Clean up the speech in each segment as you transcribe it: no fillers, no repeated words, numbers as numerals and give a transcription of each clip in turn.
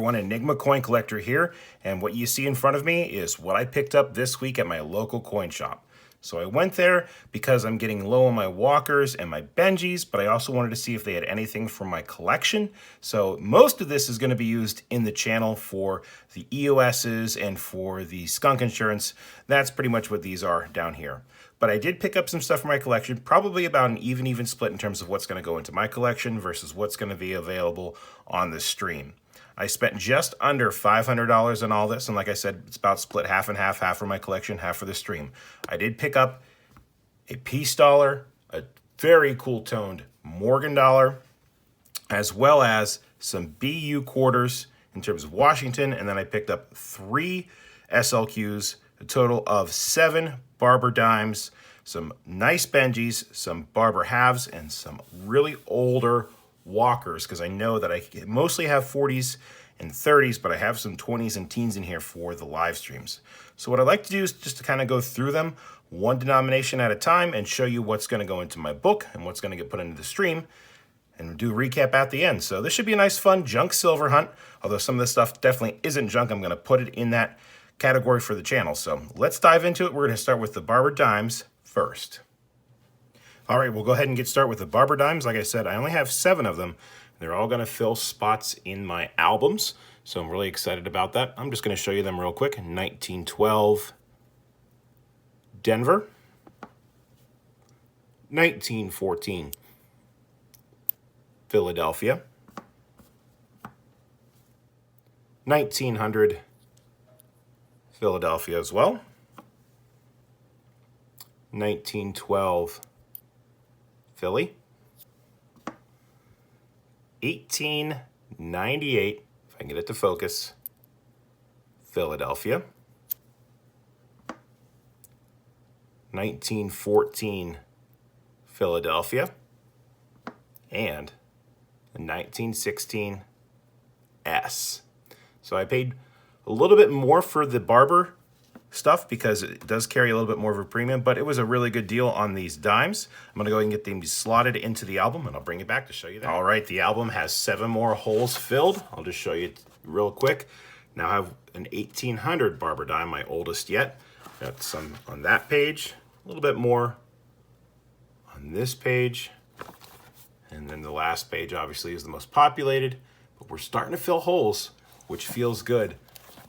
everyone, EnigmaCoinCollector here, and what you see in front of me is what I picked up this week at my local coin shop. So I went there because I'm getting low on my walkers and my Benjis, but I also wanted to see if they had anything from my collection. So most of this is going to be used in the channel for the EOSs and for the skunk insurance. That's pretty much what these are down here. But I did pick up some stuff from my collection, probably about an even split in terms of what's going to go into my collection versus what's going to be available on the stream. I spent just under $500 on all this, and like I said, it's about split half and half for my collection, half for the stream. I did pick up a peace dollar, a very cool toned Morgan dollar, as well as some BU quarters in terms of Washington, and then I picked up 3 SLQs, a total of 7 Barber Dimes, some nice Benjis, some Barber Halves, and some really older walkers, because I know that I mostly have 40s and 30s, but I have some 20s and teens in here for the live streams. So what I like to do is just to kind of go through them one denomination at a time and show you what's going to go into my book and what's going to get put into the stream, and do a recap at the end. So this should be a nice fun junk silver hunt, although some of this stuff definitely isn't junk. I'm going to put it in that category for the channel. So let's dive into it. We're going to start with the Barber Dimes first. All right, we'll go ahead and get started with the Barber Dimes. Like I said, I only have 7 of them. They're all going to fill spots in my albums, so I'm really excited about that. I'm just going to show you them real quick. 1912 Denver, 1914 Philadelphia, 1900 Philadelphia as well, 1912 Philly, 1898, if I can get it to focus, Philadelphia, 1914 Philadelphia, and 1916 S. So I paid a little bit more for the Barber stuff because it does carry a little bit more of a premium, but it was a really good deal on these dimes. I'm going to go ahead and get them slotted into the album, and I'll bring it back to show you that. All right, the album has 7 more holes filled. I'll just show you real quick. Now I have an 1800 Barber dime, my oldest yet. Got some on that page, a little bit more on this page, and then the last page obviously is the most populated, but we're starting to fill holes, which feels good.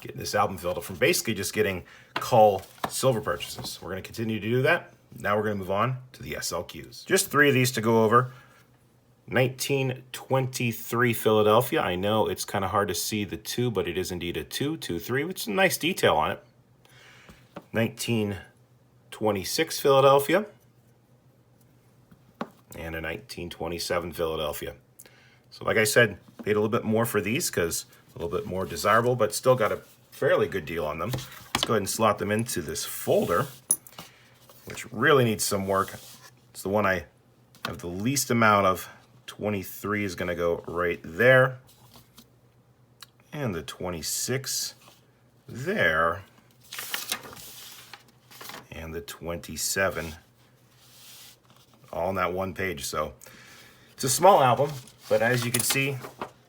Getting this album filled up from basically just getting cull silver purchases. We're going to continue to do that. Now we're going to move on to the SLQs. Just 3 of these to go over. 1923 Philadelphia. I know it's kind of hard to see the 2, but it is indeed a 223, which is a nice detail on it. 1926 Philadelphia. And a 1927 Philadelphia. So like I said, paid a little bit more for these because a little bit more desirable, but still got a fairly good deal on them. Let's go ahead and slot them into this folder, which really needs some work. It's the one I have the least amount of. 23 is going to go right there, and the 26 there, and the 27 all on that one page. So it's a small album, but as you can see,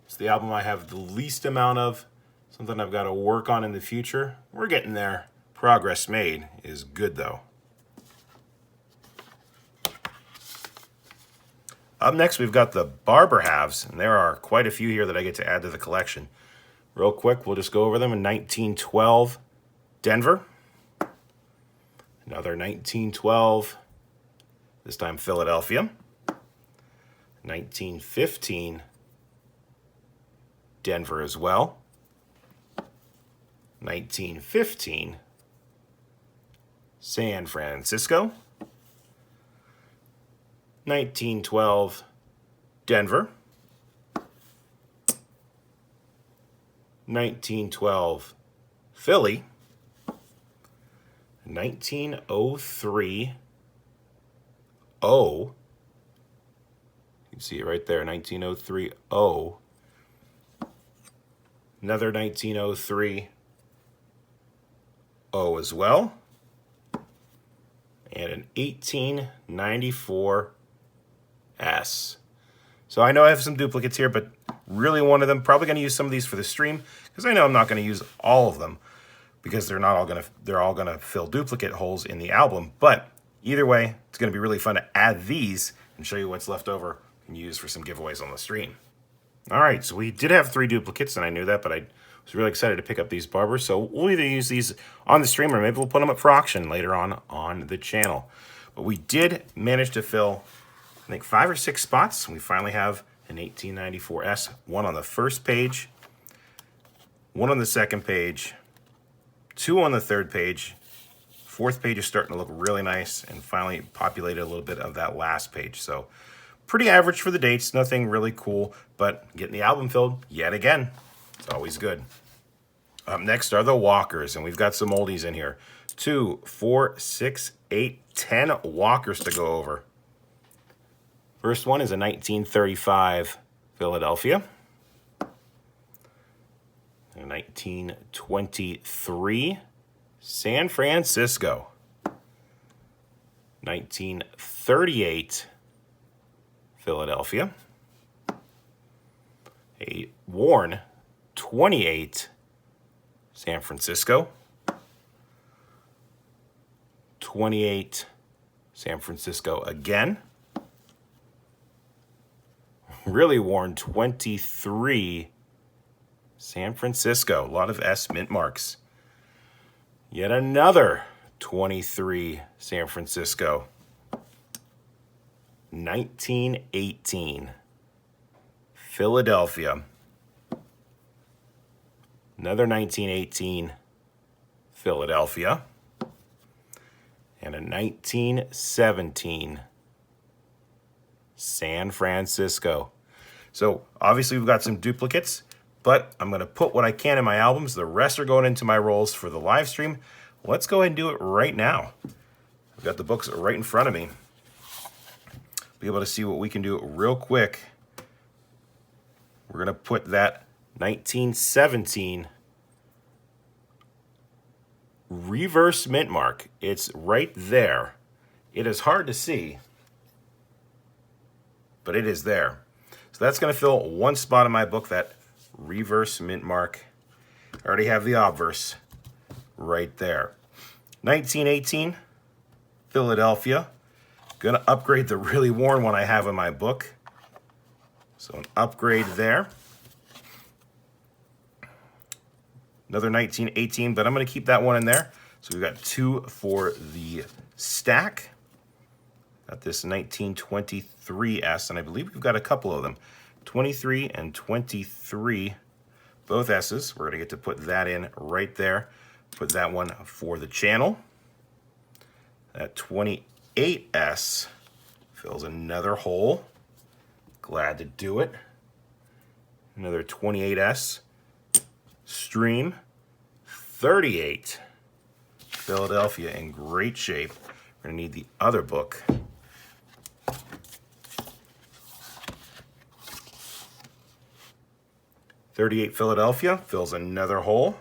it's the album I have the least amount of, something I've got to work on in the future. We're getting there. Progress made is good, though. Up next, we've got the Barber Halves, and there are quite a few here that I get to add to the collection. Real quick, we'll just go over them. In 1912 Denver, another 1912, this time Philadelphia, 1915 Denver as well, 1915 San Francisco, 1912 Denver, 1912 Philly, 1903 O, you can see it right there, 1903 O, another 1903 O as well, and an 1894 S. So I know I have some duplicates here, but really one of them, probably going to use some of these for the stream, because I know I'm not going to use all of them, because they're all going to fill duplicate holes in the album. But either way, it's going to be really fun to add these and show you what's left over and use for some giveaways on the stream. All right, so we did have 3 duplicates, and I knew that, but I was really excited to pick up these Barbers. So we'll either use these on the stream or maybe we'll put them up for auction later on the channel. But we did manage to fill, I think, 5 or 6 spots. We finally have an 1894S, one on the first page, one on the second page, 2 on the third page. Fourth page is starting to look really nice, and finally populated a little bit of that last page. So pretty average for the dates, nothing really cool, but getting the album filled yet again. It's always good. Up next are the walkers, and we've got some oldies in here. 2, 4, 6, 8, 10 walkers to go over. First one is a 1935 Philadelphia. A 1923 San Francisco. 1938 Philadelphia. A worn 28 San Francisco. 28 San Francisco again. Really worn 23 San Francisco. A lot of S mint marks. Yet another 23 San Francisco. 1918 Philadelphia. Another 1918 Philadelphia. And a 1917 San Francisco. So obviously we've got some duplicates, but I'm going to put what I can in my albums. The rest are going into my rolls for the live stream. Let's go ahead and do it right now. I've got the books right in front of me. Be able to see what we can do real quick. We're going to put that 1917 reverse mint mark. It's right there. It is hard to see, but it is there. So that's going to fill one spot in my book, that reverse mint mark. I already have the obverse right there. 1918 Philadelphia. Going to upgrade the really worn one I have in my book. So an upgrade there. Another 1918, but I'm going to keep that one in there. So we've got 2 for the stack. Got this 1923S, and I believe we've got a couple of them. 23 and 23, both S's. We're going to get to put that in right there. Put that one for the channel. That 28S fills another hole. Glad to do it. Another 28S. Stream. 38. Philadelphia in great shape. We're going to need the other book. .38 Philadelphia fills another hole.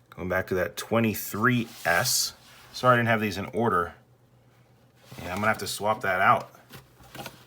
Going back to that 23S. Sorry I didn't have these in order. Yeah, I'm going to have to swap that out.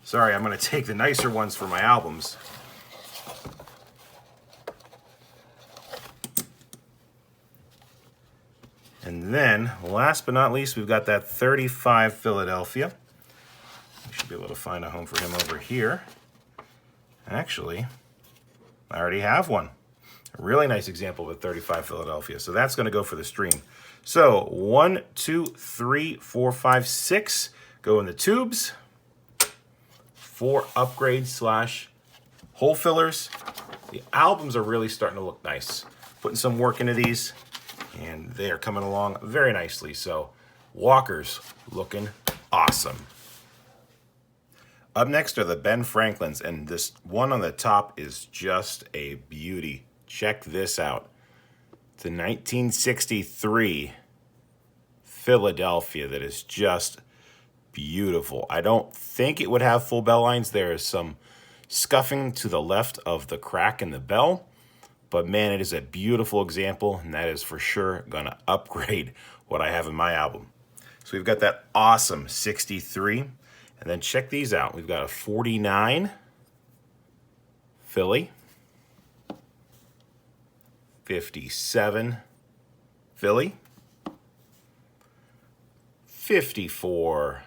Sorry, I'm going to take the nicer ones for my albums. And then, last but not least, we've got that 35 Philadelphia. We should be able to find a home for him over here. Actually, I already have one. A really nice example of a 35 Philadelphia. So that's going to go for the stream. So 1, 2, 3, 4, 5, 6 go in the tubes. 4 upgrades / hole fillers. The albums are really starting to look nice. Putting some work into these, and they are coming along very nicely. So walkers looking awesome. Up next are the Ben Franklins, and this one on the top is just a beauty. Check this out. It's a 1963 Philadelphia that is just beautiful. I don't think it would have full bell lines. There is some scuffing to the left of the crack in the bell, but man, it is a beautiful example, and that is for sure going to upgrade what I have in my album. So we've got that awesome 63, And then check these out. We've got a 49 Philly, 57 Philly, 54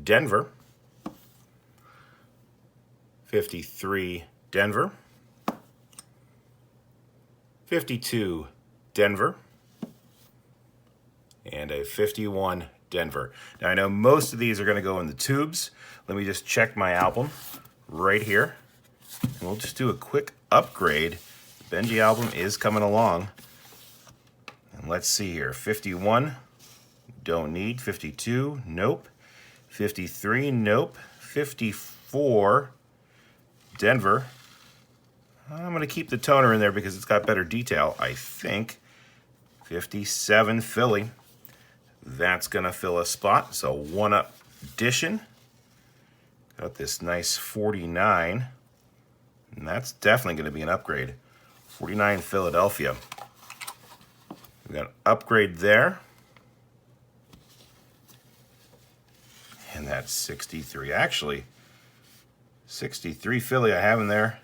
Denver, 53 Denver, 52 Denver, and a 51 Denver. Now I know most of these are going to go in the tubes. Let me just check my album right here. And we'll just do a quick upgrade. The Benji album is coming along. And let's see here. 51, don't need. 52, nope. 53, nope. 54, Denver. I'm going to keep the toner in there because it's got better detail, I think. 57, Philly. That's going to fill a spot. So one-up addition. Got this nice 49. And that's definitely going to be an upgrade. 49 Philadelphia. We got an upgrade there. And that's 63. Actually, 63 Philly I have in there.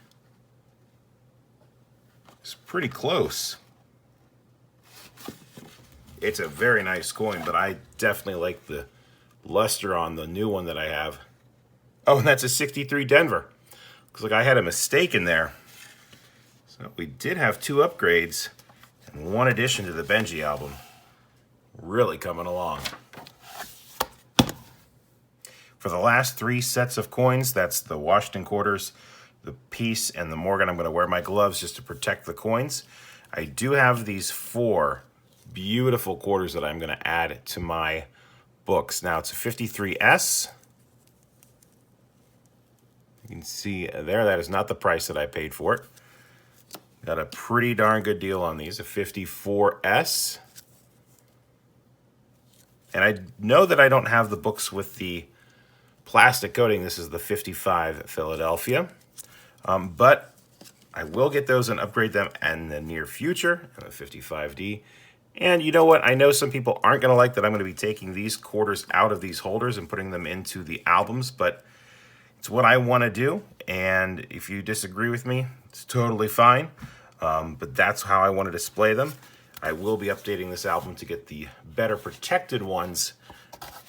It's pretty close. It's a very nice coin, but I definitely like the luster on the new one that I have. Oh, and that's a 63 Denver. Looks like I had a mistake in there. So we did have 2 upgrades and 1 addition to the Benji album. Really coming along. For the last 3 sets of coins, that's the Washington quarters, the piece, and the Morgan. I'm going to wear my gloves just to protect the coins. I do have these 4 beautiful quarters that I'm going to add to my books. Now it's a 53S. You can see there, that is not the price that I paid for it. Got a pretty darn good deal on these, a 54S. And I know that I don't have the books with the plastic coating. This is the 55 Philadelphia. But I will get those and upgrade them in the near future. And the 55D. And you know what? I know some people aren't going to like that I'm going to be taking these quarters out of these holders and putting them into the albums, but it's what I want to do. And if you disagree with me, it's totally fine. But that's how I want to display them. I will be updating this album to get the better protected ones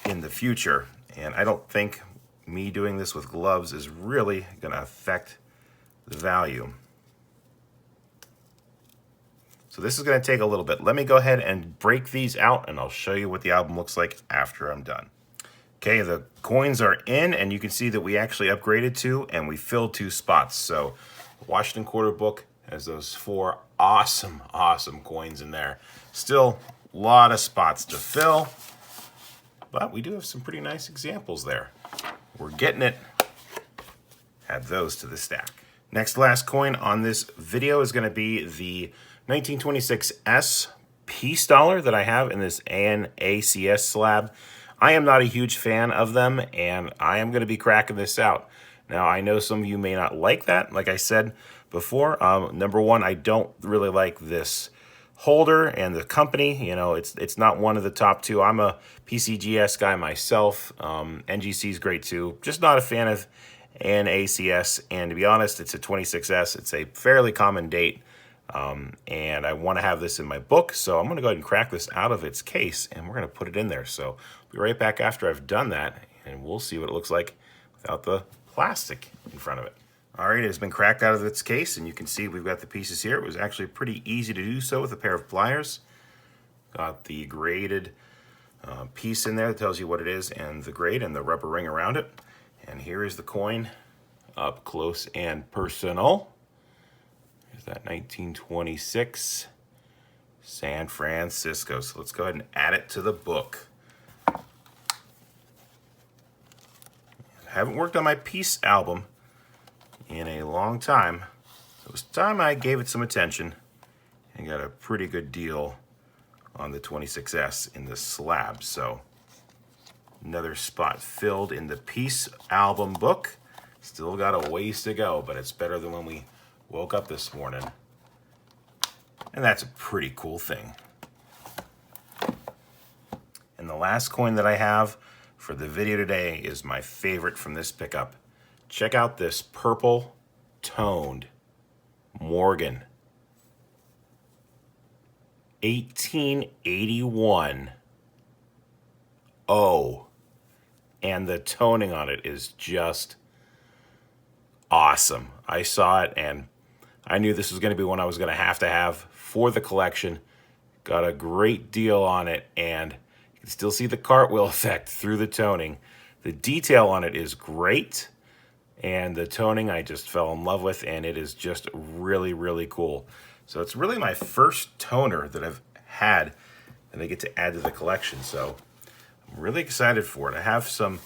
in the future. And I don't think me doing this with gloves is really going to affect the value. So this is going to take a little bit. Let me go ahead and break these out, and I'll show you what the album looks like after I'm done. Okay, the coins are in, and you can see that we actually upgraded 2, and we filled 2 spots. So the Washington quarter book has those 4 awesome, awesome coins in there. Still a lot of spots to fill, but we do have some pretty nice examples there. We're getting it. Add those to the stack. Next last coin on this video is going to be the 1926S piece dollar that I have in this ACS slab. I am not a huge fan of them, and I am going to be cracking this out. Now, I know some of you may not like that. Like I said before, number one, I don't really like this holder and the company. You know, it's not one of the top 2. I'm a PCGS guy myself. NGC is great too. Just not a fan of an ACS, and to be honest, it's a 26S. It's a fairly common date. And I want to have this in my book, so I'm going to go ahead and crack this out of its case, and we're going to put it in there. So I'll be right back after I've done that, and we'll see what it looks like without the plastic in front of it. All right, it has been cracked out of its case, and you can see we've got the pieces here. It was actually pretty easy to do so with a pair of pliers. Got the graded piece in there that tells you what it is and the grade and the rubber ring around it. And here is the coin up close and personal. Here's that 1926 San Francisco. So let's go ahead and add it to the book. I haven't worked on my piece album in a long time. So it was time I gave it some attention and got a pretty good deal on the 26S in the slab. So another spot filled in the piece album book. Still got a ways to go, but it's better than when we woke up this morning. And that's a pretty cool thing. And the last coin that I have for the video today is my favorite from this pickup. Check out this purple toned Morgan 1881 O, and the toning on it is just awesome. I saw it and I knew this was going to be one I was going to have for the collection. Got a great deal on it, and you can still see the cartwheel effect through the toning. The detail on it is great, and the toning I just fell in love with, and it is just really, really cool. So it's really my first toner that I've had and I get to add to the collection. So I'm really excited for it. I have some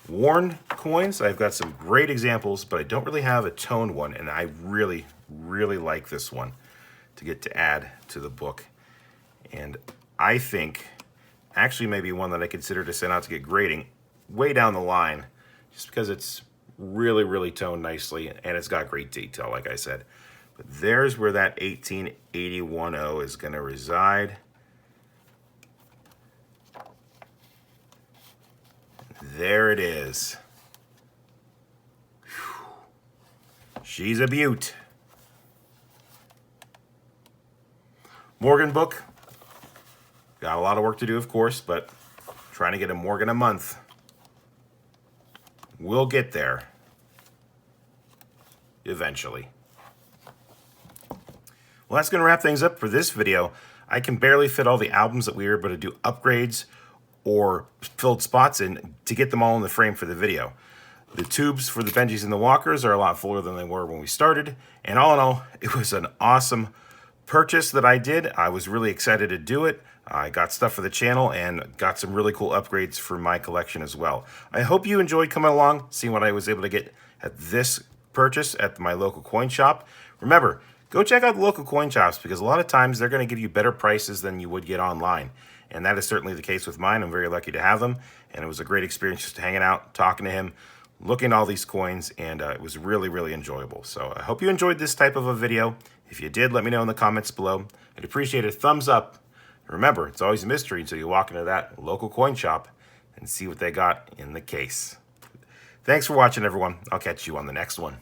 worn coins. I've got some great examples, but I don't really have a toned one, and I really, really like this one to get to add to the book. And I think actually maybe one that I consider to send out to get grading way down the line, just because it's really, really toned nicely and it's got great detail, like I said. But there's where that 1881 O is going to reside. There it is. Whew. She's a beaut. Morgan book. Got a lot of work to do, of course, but trying to get a Morgan a month. We'll get there eventually. Well, that's going to wrap things up for this video. I can barely fit all the albums that we were able to do upgrades or filled spots in to get them all in the frame for the video. The tubes for the Benjis and the Walkers are a lot fuller than they were when we started. And all in all, it was an awesome purchase that I did. I was really excited to do it. I got stuff for the channel and got some really cool upgrades for my collection as well. I hope you enjoyed coming along, seeing what I was able to get at this purchase at my local coin shop. Remember, go check out the local coin shops, because a lot of times they're going to give you better prices than you would get online. And that is certainly the case with mine. I'm very lucky to have them. And it was a great experience just hanging out, talking to him, looking at all these coins, and it was really, really enjoyable. So I hope you enjoyed this type of a video. If you did, let me know in the comments below. I'd appreciate a thumbs up. Remember, it's always a mystery until you walk into that local coin shop and see what they got in the case. Thanks for watching, everyone. I'll catch you on the next one.